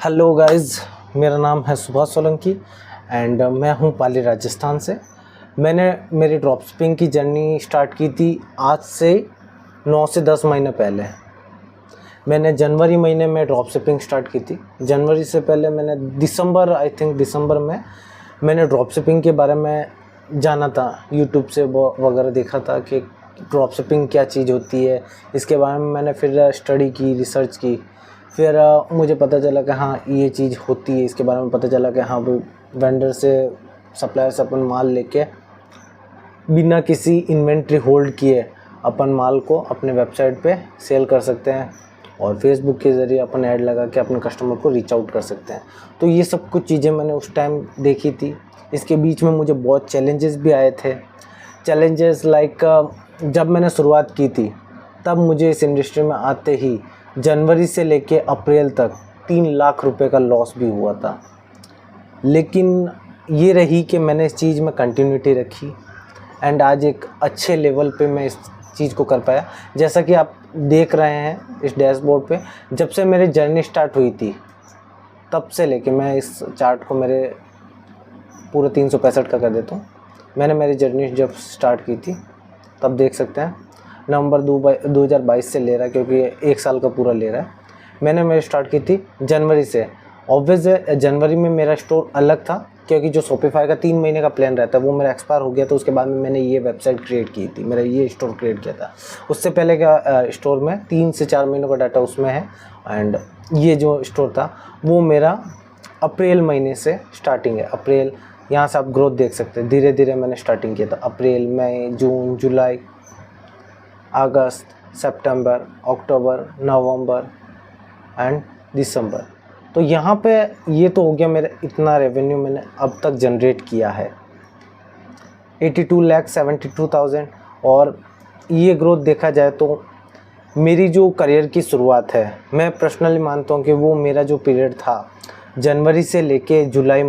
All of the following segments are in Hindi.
हेलो गाइस, मेरा नाम है सुभाष सोलंकी एंड मैं हूं पाली राजस्थान से। मैंने मेरी ड्रॉप शिपिंग की जर्नी स्टार्ट की थी आज से 9 से 10 महीने पहले। मैंने जनवरी महीने में ड्रॉप शिपिंग स्टार्ट की थी। जनवरी से पहले मैंने दिसंबर में मैंने ड्रॉप शिपिंग के बारे में जाना था, यूट्यूब से वगैरह देखा था कि ड्रॉप शिपिंग क्या चीज़ होती है। इसके बारे में मैंने फिर स्टडी की, रिसर्च की। फिर मुझे पता चला कि हाँ ये चीज़ होती है। इसके बारे में पता चला कि हाँ वो वेंडर से, सप्लायर से अपन माल लेके बिना किसी इन्वेंट्री होल्ड किए अपन माल को अपने वेबसाइट पे सेल कर सकते हैं और फेसबुक के ज़रिए अपन ऐड लगा के अपने कस्टमर को रीच आउट कर सकते हैं। तो ये सब कुछ चीज़ें मैंने उस टाइम देखी थी। इसके बीच में मुझे बहुत चैलेंजेस भी आए थे। चैलेंजेस लाइक जब मैंने शुरुआत की थी तब मुझे इस इंडस्ट्री में आते ही जनवरी से लेके अप्रैल तक 3 लाख रुपए का लॉस भी हुआ था। लेकिन ये रही कि मैंने इस चीज़ में कंटिन्यूटी रखी एंड आज एक अच्छे लेवल पे मैं इस चीज़ को कर पाया। जैसा कि आप देख रहे हैं इस डैशबोर्ड पे, जब से मेरी जर्नी स्टार्ट हुई थी तब से लेके, मैं इस चार्ट को मेरे पूरे 365 का कर देता हूँ। मैंने मेरी जर्नी जब स्टार्ट की थी तब देख सकते हैं नवंबर 2022 से ले रहा है, क्योंकि 1 साल का पूरा ले रहा है। मैंने मेरी स्टार्ट की थी जनवरी से। ऑब्वियस जनवरी में मेरा स्टोर अलग था, क्योंकि जो शॉपिफाई का 3 महीने का प्लान रहता है वो मेरा एक्सपायर हो गया। तो उसके बाद में मैंने ये वेबसाइट क्रिएट की थी, मेरा ये स्टोर क्रिएट किया था। उससे पहले का स्टोर में 3 से 4 महीनों का डाटा उसमें है एंड ये जो स्टोर था वो मेरा अप्रैल महीने से स्टार्टिंग है। अप्रैल, यहाँ से आप ग्रोथ देख सकते हैं, धीरे धीरे मैंने स्टार्टिंग किया था। अप्रैल, मई, जून, जुलाई, अगस्त, सितंबर, अक्टूबर, नवंबर एंड दिसंबर। तो यहाँ पे ये तो हो गया मेरा इतना रेवेन्यू मैंने अब तक जनरेट किया है, 82,72,000। और ये ग्रोथ देखा जाए तो मेरी जो करियर की शुरुआत है, मैं पर्सनली मानता हूँ कि वो मेरा जो पीरियड था जनवरी से लेके जुलाई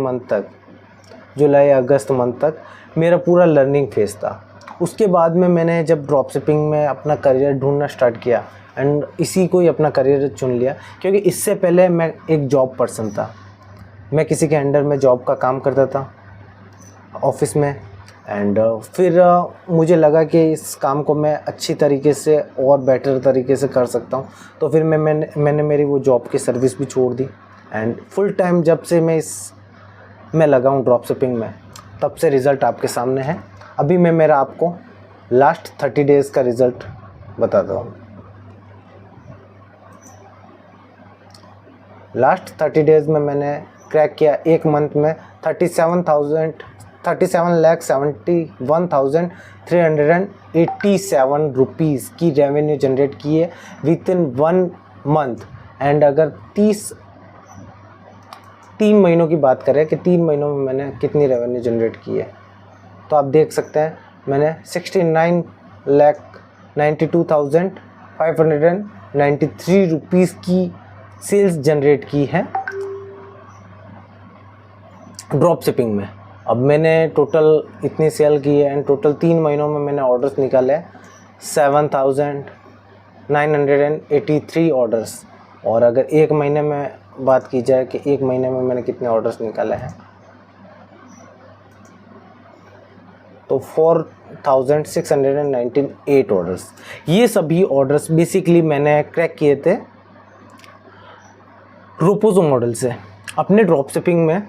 अगस्त मंथ तक मेरा पूरा लर्निंग फेज़ था। उसके बाद में मैंने जब ड्रॉप शिपिंग में अपना करियर ढूंढना स्टार्ट किया एंड इसी को ही अपना करियर चुन लिया, क्योंकि इससे पहले मैं एक जॉब पर्सन था। मैं किसी के अंडर में जॉब का काम करता था ऑफिस में एंड फिर मुझे लगा कि इस काम को मैं अच्छी तरीके से और बेटर तरीके से कर सकता हूँ। तो फिर मैंने मेरी वो जॉब की सर्विस भी छोड़ दी एंड फुल टाइम जब से मैं लगा हूँ ड्रॉप शिपिंग में, तब से रिज़ल्ट आपके सामने है। अभी मैं मेरा आपको लास्ट 30 डेज़ का रिज़ल्ट बताता हूँ। लास्ट 30 डेज़ में मैंने क्रैक किया एक मंथ में 37,71,387 रुपीज़ की रेवेन्यू जनरेट की है विद इन 1 मंथ। एंड अगर 3 महीनों की बात करें कि 3 महीनों में मैंने कितनी रेवेन्यू जनरेट की है, तो आप देख सकते हैं मैंने 69,92,593 रुपीज़ की सेल्स जनरेट की है ड्रॉप शिपिंग में। अब मैंने टोटल इतनी सेल की है एंड टोटल 3 महीनों में मैंने ऑर्डर्स निकाले 7,983 ऑर्डर्स। और अगर 1 महीने में बात की जाए कि 1 महीने में मैंने कितने ऑर्डर्स निकाले हैं, तो 4,698 ऑर्डर्स। ये सभी ऑर्डर्स बेसिकली मैंने क्रैक किए थे रोपोजो मॉडल से। अपने ड्रॉप शिपिंग में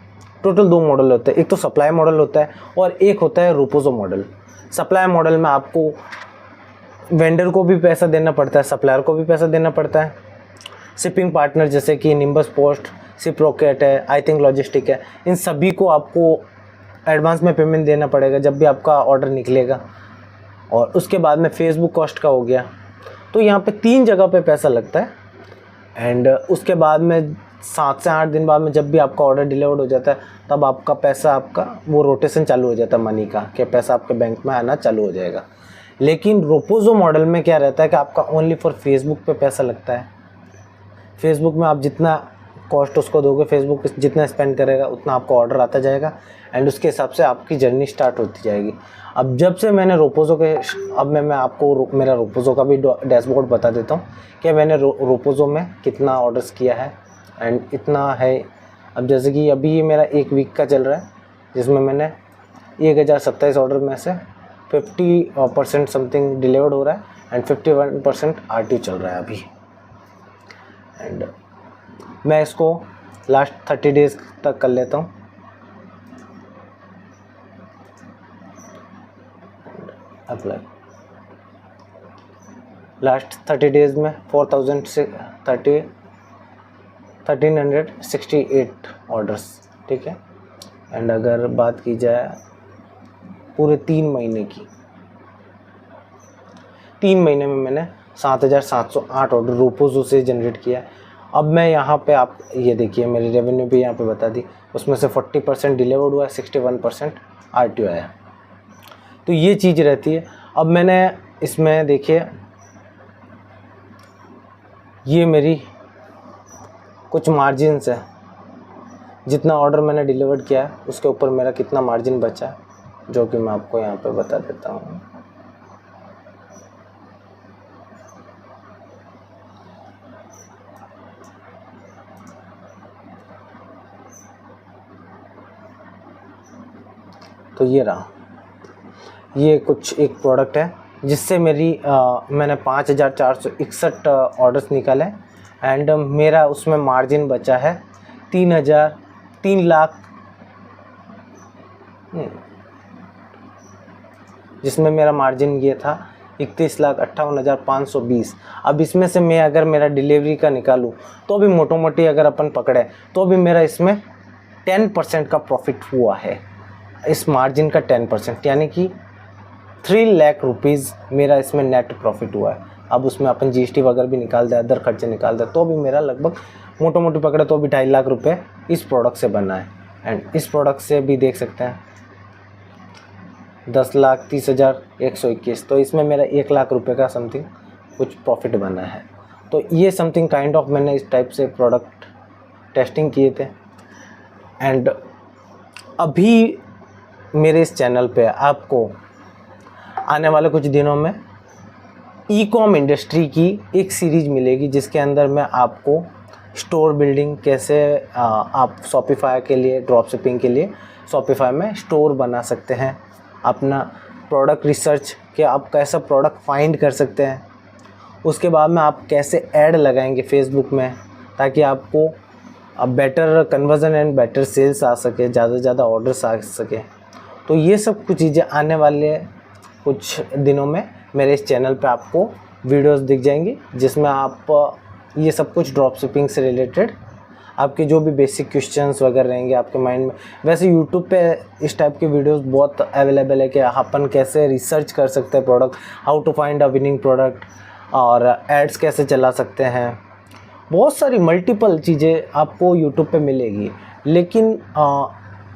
टोटल 2 मॉडल होते हैं, एक तो सप्लाई मॉडल होता है और एक होता है रोपोजो मॉडल। सप्लाई मॉडल में आपको वेंडर को भी पैसा देना पड़ता है, सप्लायर को भी पैसा देना पड़ता है। शिपिंग पार्टनर जैसे कि निम्बस पोस्ट, शिपरॉकेट है, आई थिंक लॉजिस्टिक है, इन सभी को आपको एडवांस में पेमेंट देना पड़ेगा जब भी आपका ऑर्डर निकलेगा। और उसके बाद में फेसबुक कॉस्ट का हो गया। तो यहाँ पे 3 जगह पे पैसा लगता है एंड उसके बाद में 7 से 8 दिन बाद में जब भी आपका ऑर्डर डिलीवर्ड हो जाता है तब आपका पैसा, आपका वो रोटेशन चालू हो जाता है मनी का, कि पैसा आपके बैंक में आना चालू हो जाएगा। लेकिन रोपोजो मॉडल में क्या रहता है कि आपका ओनली फॉर फेसबुक पे पैसा लगता है। फेसबुक में आप जितना कॉस्ट उसको दोगे, फेसबुक जितना स्पेंड करेगा उतना आपको ऑर्डर आता जाएगा एंड उसके हिसाब से आपकी जर्नी स्टार्ट होती जाएगी। अब जब से मैंने रोपोजो के, अब मैं आपको मेरा रोपोजो का भी डैशबोर्ड बता देता हूँ कि मैंने रोपोजो में कितना ऑर्डर्स किया है एंड इतना है। अब जैसे कि अभी ये मेरा 1 वीक का चल रहा है, जिसमें मैंने 1027 ऑर्डर में से 50% समथिंग डिलीवर्ड हो रहा है एंड 51% RTO चल रहा है अभी। एंड मैं इसको लास्ट 30 डेज़ तक कर लेता हूँ। अप्लाई लास्ट 30 डेज़ में 1368 ऑर्डर्स, ठीक है। एंड अगर बात की जाए पूरे 3 महीने की, 3 महीने में मैंने 7708 ऑर्डर रोपोजो से जनरेट किया है। अब मैं यहाँ पे आप ये देखिए मेरी रेवेन्यू भी यहाँ पे बता दी, उसमें से 40% डिलीवर्ड हुआ है, 61% RTO आया। तो ये चीज़ रहती है। अब मैंने इसमें देखिए ये मेरी कुछ मार्जिन्स है, जितना ऑर्डर मैंने डिलीवर्ड किया है उसके ऊपर मेरा कितना मार्जिन बचा है, जो कि मैं आपको यहाँ पे बता देता हूँ। तो ये रहा, ये कुछ एक प्रोडक्ट है जिससे मेरी मैंने 5461 ऑर्डर्स निकाले एंड मेरा उसमें मार्जिन बचा है 3 लाख, जिसमें मेरा मार्जिन ये था 31,58,520। अब इसमें से मैं अगर मेरा डिलीवरी का निकालूं तो भी मोटो मोटी अगर अपन पकड़े तो भी मेरा इसमें 10% का प्रॉफिट हुआ है, इस मार्जिन का 10%, यानी कि 3 लाख रुपीज़ मेरा इसमें नेट प्रॉफिट हुआ है। अब उसमें अपन GST वगैरह भी निकाल दे, अदर खर्चे निकाल दे, तो भी मेरा लगभग मोटो मोटी पकड़े तो भी 2.5 लाख रुपए इस प्रोडक्ट से बना है। एंड इस प्रोडक्ट से भी देख सकते हैं 10,30,121, तो इसमें मेरा 1 लाख रुपए का समथिंग कुछ प्रॉफिट बना है। तो ये समथिंग काइंड ऑफ मैंने इस टाइप से प्रोडक्ट टेस्टिंग किए थे। एंड अभी मेरे इस चैनल पे आपको आने वाले कुछ दिनों में ई-कॉम इंडस्ट्री की एक सीरीज़ मिलेगी, जिसके अंदर मैं आपको स्टोर बिल्डिंग कैसे आप शॉपिफाई के लिए, ड्रॉप शिपिंग के लिए शॉपिफाई में स्टोर बना सकते हैं, अपना प्रोडक्ट रिसर्च कि आप कैसा प्रोडक्ट फाइंड कर सकते हैं, उसके बाद में आप कैसे ऐड लगाएंगे फेसबुक में ताकि आपको better conversion and better sales आ सके, ज़्यादा से ज़्यादा ऑर्डर्स आ सके। तो ये सब कुछ चीज़ें आने वाले कुछ दिनों में मेरे इस चैनल पे आपको वीडियोस दिख जाएंगी, जिसमें आप ये सब कुछ ड्रॉप शिपिंग से रिलेटेड आपके जो भी बेसिक क्वेश्चंस वगैरह रहेंगे आपके माइंड में। वैसे यूट्यूब पे इस टाइप के वीडियोस बहुत अवेलेबल है कि अपन कैसे रिसर्च कर सकते हैं product, how to find a winning product, और एड्स कैसे चला सकते हैं। बहुत सारी मल्टीपल चीज़ें आपको यूट्यूब पे मिलेगी, लेकिन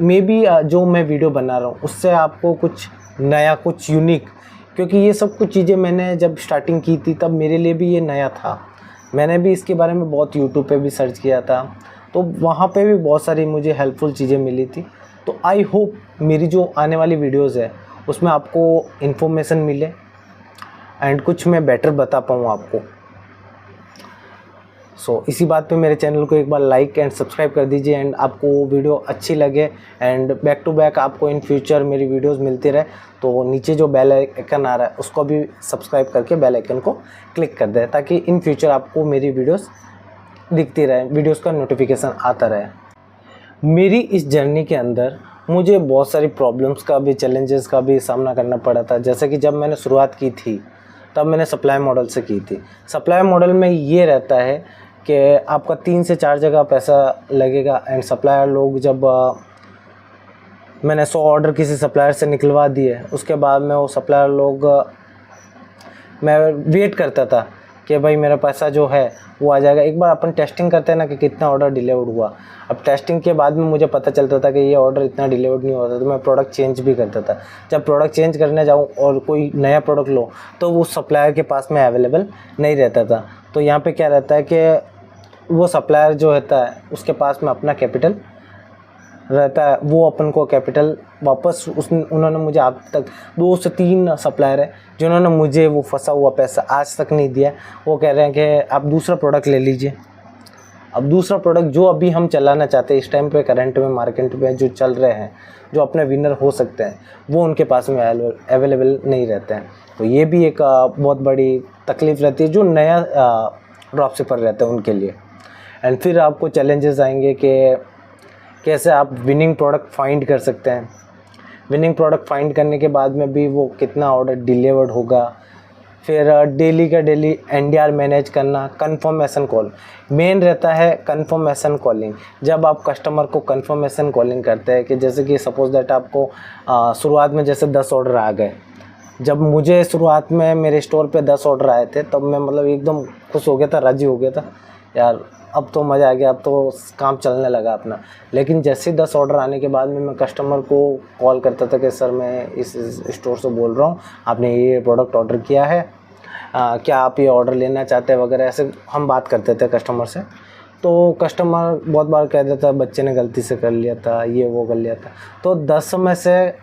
मे बी जो मैं वीडियो बना रहा हूँ उससे आपको कुछ नया, कुछ यूनिक, क्योंकि ये सब कुछ चीज़ें मैंने जब स्टार्टिंग की थी तब मेरे लिए भी ये नया था। मैंने भी इसके बारे में बहुत यूट्यूब पे भी सर्च किया था, तो वहाँ पे भी बहुत सारी मुझे हेल्पफुल चीज़ें मिली थी। तो आई होप मेरी जो आने वाली वीडियोज़ है उसमें आपको इन्फॉर्मेशन मिले एंड कुछ मैं बेटर बता पाऊँ आपको। सो इसी बात पे मेरे चैनल को एक बार लाइक एंड सब्सक्राइब कर दीजिए। एंड आपको वीडियो अच्छी लगे एंड बैक टू बैक आपको इन फ्यूचर मेरी वीडियोस मिलती रहे, तो नीचे जो बेल आइकन आ रहा है उसको भी सब्सक्राइब करके बेल आइकन को क्लिक कर दें, ताकि इन फ्यूचर आपको मेरी वीडियोस दिखती रहे, वीडियोस का नोटिफिकेशन आता रहे। मेरी इस जर्नी के अंदर मुझे बहुत सारी प्रॉब्लम्स का भी, चैलेंजेस का भी सामना करना पड़ा था। जैसे कि जब मैंने शुरुआत की थी तब मैंने सप्लाई मॉडल से की थी। सप्लाई मॉडल में ये रहता है कि आपका 3 से 4 जगह पैसा लगेगा एंड सप्लायर लोग, जब मैंने 100 ऑर्डर किसी सप्लायर से निकलवा दिए उसके बाद में वो सप्लायर लोग, मैं वेट करता था कि भाई मेरा पैसा जो है वो आ जाएगा। एक बार अपन टेस्टिंग करते हैं ना कि कितना ऑर्डर डिलीवर्ड हुआ। अब टेस्टिंग के बाद में मुझे पता चलता था कि ये ऑर्डर इतना डिलीवर्ड नहीं होता, तो मैं प्रोडक्ट चेंज भी करता था। जब प्रोडक्ट चेंज करने जाऊँ और कोई नया प्रोडक्ट लो तो वो सप्लायर के पास में अवेलेबल नहीं रहता था। तो यहाँ पे क्या रहता है कि वो सप्लायर जो होता है उसके पास में अपना कैपिटल रहता है, वो अपन को कैपिटल वापस उन्होंने मुझे अब तक 2 से 3 सप्लायर है जिन्होंने मुझे वो फंसा हुआ पैसा आज तक नहीं दिया। वो कह रहे हैं कि आप दूसरा प्रोडक्ट ले लीजिए अब दूसरा प्रोडक्ट जो अभी हम चलाना चाहते हैं इस टाइम पे करंट में मार्केट में जो चल रहे हैं, जो अपने विनर हो सकते हैं, वो उनके पास में अवेलेबल नहीं रहते हैं। तो ये भी एक बहुत बड़ी तकलीफ़ रहती है जो नया ड्रॉपशिपर रहता है उनके लिए। एंड फिर आपको चैलेंजेस आएंगे कि कैसे आप विनिंग प्रोडक्ट फाइंड कर सकते हैं। विनिंग प्रोडक्ट फाइंड करने के बाद में भी वो कितना ऑर्डर डिलीवर्ड होगा, फिर डेली का डेली एनडीआर मैनेज करना, कंफर्मेशन कॉल मेन रहता है। कंफर्मेशन कॉलिंग, जब आप कस्टमर को कंफर्मेशन कॉलिंग करते हैं कि जैसे कि सपोज दैट आपको शुरुआत में जैसे 10 ऑर्डर आ गए, जब मुझे शुरुआत में मेरे स्टोर पे 10 ऑर्डर आए थे तब मैं मतलब एकदम खुश हो गया था, राज़ी हो गया था यार, अब तो मज़ा आ गया, अब तो काम चलने लगा अपना। लेकिन जैसे 10 ऑर्डर आने के बाद में मैं कस्टमर को कॉल करता था कि सर मैं इस स्टोर से बोल रहा हूँ, आपने ये प्रोडक्ट ऑर्डर किया है, क्या आप ये ऑर्डर लेना चाहते हैं वगैरह, ऐसे हम बात करते थे कस्टमर से। तो कस्टमर बहुत बार कह देता बच्चे ने गलती से कर लिया था, ये वो कर लिया था। तो 10 में से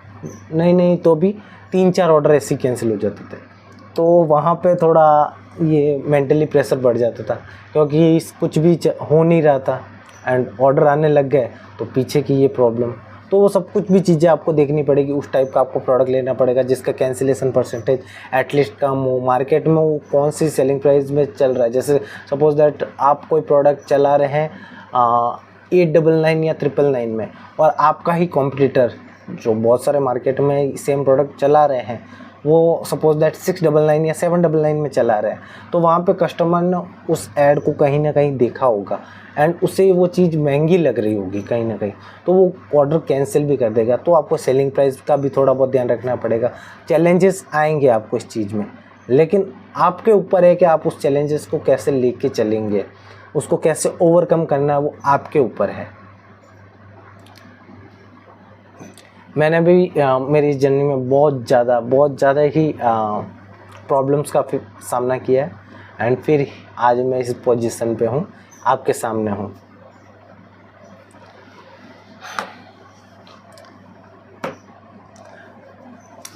नहीं तो भी 3-4 ऑर्डर ऐसे कैंसिल हो जाते थे। तो वहाँ पे थोड़ा ये मेंटली प्रेशर बढ़ जाता था, क्योंकि कुछ भी हो नहीं रहा था एंड ऑर्डर आने लग गए तो पीछे की ये प्रॉब्लम। तो वो सब कुछ भी चीज़ें आपको देखनी पड़ेगी, उस टाइप का आपको प्रोडक्ट लेना पड़ेगा जिसका कैंसिलेशन परसेंटेज एटलीस्ट कम हो, मार्केट में वो कौन सी सेलिंग प्राइस में चल रहा है। जैसे सपोज दैट आप कोई प्रोडक्ट चला रहे हैं 899 या 999 में, और आपका ही कॉम्पिटिटर जो बहुत सारे मार्केट में सेम प्रोडक्ट चला रहे हैं वो सपोज दैट 699 या 799 में चला रहे हैं, तो वहाँ पे कस्टमर ने उस ऐड को कहीं ना कहीं देखा होगा एंड उसे वो चीज़ महंगी लग रही होगी कहीं ना कहीं, तो वो ऑर्डर कैंसिल भी कर देगा। तो आपको सेलिंग प्राइस का भी थोड़ा बहुत ध्यान रखना पड़ेगा। चैलेंजेस आएंगे आपको इस चीज़ में, लेकिन आपके ऊपर है कि आप उस चैलेंजेस को कैसे लेके चलेंगे, उसको कैसे ओवरकम करना है, वो आपके ऊपर है। मैंने भी मेरी इस जर्नी में बहुत ज़्यादा ही प्रॉब्लम्स का सामना किया है एंड फिर आज मैं इस पोजीशन पे हूँ, आपके सामने हूँ।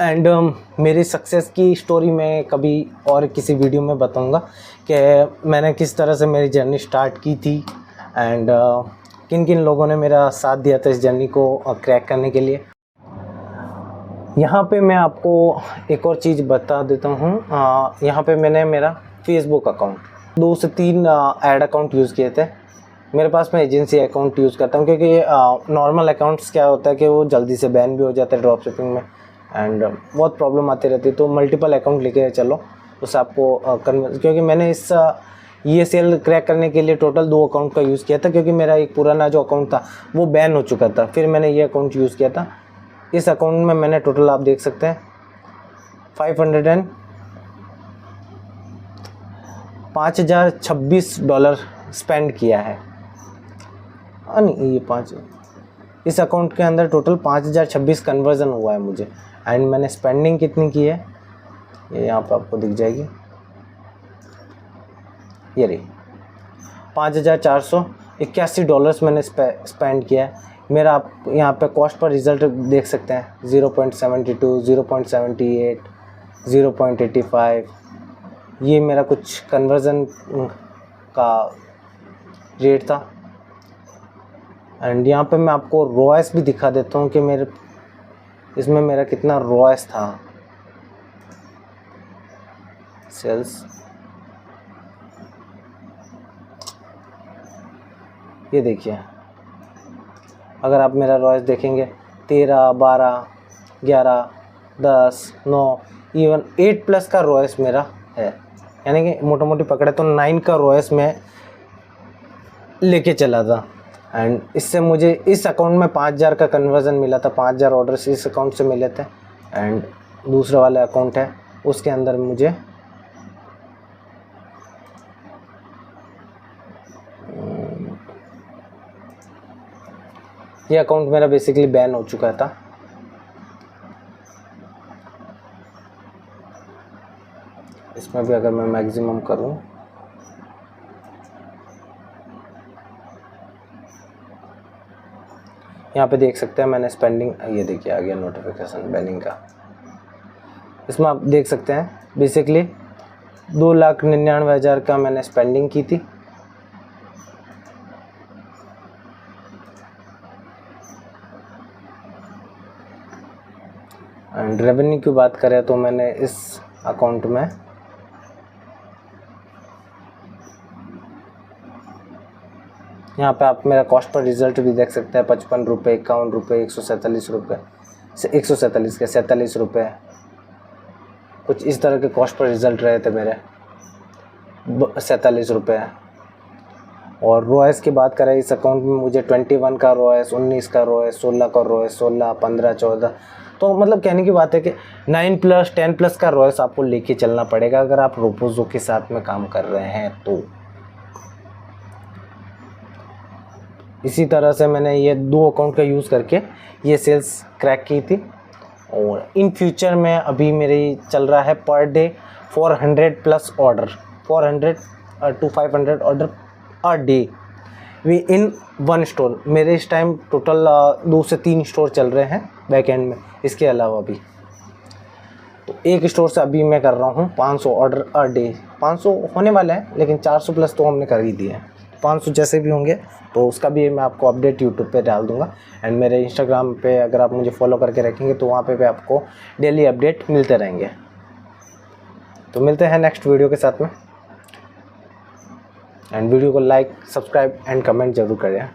एंड मेरी सक्सेस की स्टोरी मैं कभी और किसी वीडियो में बताऊँगा कि मैंने किस तरह से मेरी जर्नी स्टार्ट की थी एंड किन किन लोगों ने मेरा साथ दिया था इस जर्नी को क्रैक करने के लिए। यहाँ पे मैं आपको एक और चीज़ बता देता हूँ। यहाँ पे मैंने मेरा फेसबुक अकाउंट 2 से 3 ऐड अकाउंट यूज़ किए थे। मेरे पास मैं एजेंसी अकाउंट यूज़ करता हूँ क्योंकि नॉर्मल अकाउंट्स क्या होता है कि वो जल्दी से बैन भी हो जाता है ड्रॉप शिपिंग में एंड बहुत प्रॉब्लम आती रहती है। तो मल्टीपल अकाउंट लेके चलो, उससे आपको क्योंकि मैंने इस ये सेल क्रैक करने के लिए टोटल 2 अकाउंट का यूज़ किया था, क्योंकि मेरा एक पुराना जो अकाउंट था वो बैन हो चुका था। फिर मैंने ये अकाउंट यूज़ किया था। इस अकाउंट में मैंने टोटल आप देख सकते हैं $5,026 स्पेंड किया है। नहीं, ये 5 इस अकाउंट के अंदर टोटल 5,026 कन्वर्जन हुआ है मुझे एंड मैंने स्पेंडिंग कितनी की है ये यहाँ पे आपको दिख जाएगी, ये रही $5,481 मैंने स्पेंड किया है। मेरा आप यहाँ पे कॉस्ट पर रिज़ल्ट देख सकते हैं 0.72, 0.78, 0.85, ये मेरा कुछ कन्वर्ज़न का रेट था। एंड यहाँ पे मैं आपको रॉयस भी दिखा देता हूँ कि मेरे इसमें मेरा कितना रॉयस था सेल्स। ये देखिए, अगर आप मेरा रॉयस देखेंगे 13, 12, 11, 10, 9, इवन 8+ का रॉयस मेरा है, यानी कि मोटा मोटी पकड़े तो 9 का रॉयस मैं लेके चला था। एंड इससे मुझे इस अकाउंट में 5,000 का कन्वर्जन मिला था, 5,000 ऑर्डर्स इस अकाउंट से मिले थे। एंड दूसरा वाला अकाउंट है उसके अंदर मुझे ये अकाउंट मेरा बेसिकली बैन हो चुका था। इसमें भी अगर मैं मैक्सिमम करूं यहाँ पे देख सकते हैं मैंने स्पेंडिंग, ये देखिए आ गया नोटिफिकेशन बैनिंग का। इसमें आप देख सकते हैं बेसिकली 2,99,000 का मैंने स्पेंडिंग की थी एंड रेवेन्यू की बात करें तो मैंने इस अकाउंट में यहाँ पे आप मेरा कॉस्ट पर रिज़ल्ट भी देख सकते हैं। 55 रुपये, 51 रुपये, 147 रुपये, 147 के 47 रुपये, कुछ इस तरह के कॉस्ट पर रिज़ल्ट रहे थे मेरे, 47 रुपये। और रोएस की बात करें इस अकाउंट में मुझे 21 का रोएस, 19 का रोएस, 16 का रोएस, 16, 15, 14, तो मतलब कहने की बात है कि 9+, 10+ का रोएस आपको लेके चलना पड़ेगा अगर आप रोपोजो के साथ में काम कर रहे हैं तो। इसी तरह से मैंने ये 2 अकाउंट का यूज़ करके ये सेल्स क्रैक की थी। और इन फ्यूचर में अभी मेरी चल रहा है per day 400+ order, 400 to 500 order a day we in 1 store. मेरे इस टाइम टोटल 2 से 3 स्टोर चल रहे हैं बैक एंड में, इसके अलावा भी तो एक स्टोर से अभी मैं कर रहा हूँ 500 ऑर्डर अ डे। 500 होने वाला है लेकिन 400+ तो हमने कर ही दिए हैं। 500 जैसे भी होंगे तो उसका भी मैं आपको अपडेट यूट्यूब पे डाल दूंगा। एंड मेरे इंस्टाग्राम पे अगर आप मुझे फॉलो करके रखेंगे तो वहाँ पे भी आपको डेली अपडेट मिलते रहेंगे। तो मिलते हैं नेक्स्ट वीडियो के साथ में। एंड वीडियो को लाइक, सब्सक्राइब एंड कमेंट ज़रूर करें।